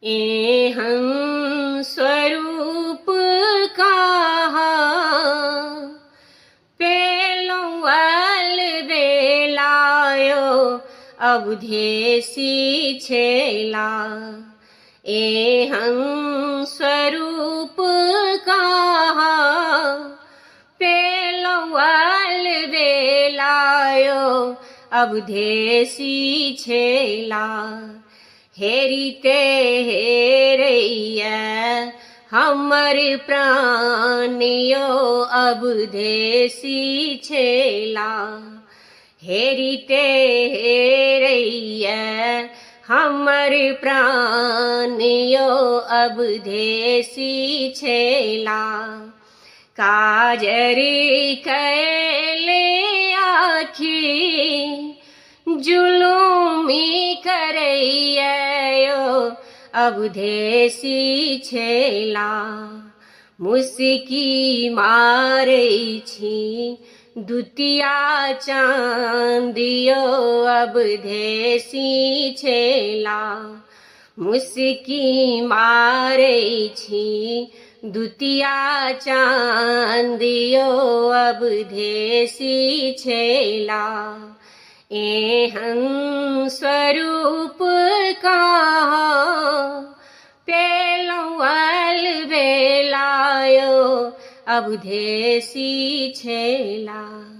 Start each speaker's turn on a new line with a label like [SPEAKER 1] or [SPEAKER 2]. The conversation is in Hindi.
[SPEAKER 1] एहं स्वरूप कहा पेलौल बेलायो अवधेसी छेला। एहं स्वरूप कहा पेलौल बेलायो अवधेसी छेला। हेरिते हेरैया हमर प्राणियो अवधेसी छेला। हेरिते हेरैया हमर प्राणियो अवधेसी छेला। काजर कैले आखी जुलुमी करैयो अवधेसी छेला। मुस्की मारै छी दुतिया चांदियो अवधेसी छेला। मुस्की मारै छी दुतिया चांदियो अवधेसी छेला। एहं स्वरूप कहा पेलौल बेलायो अवधेसी छेला।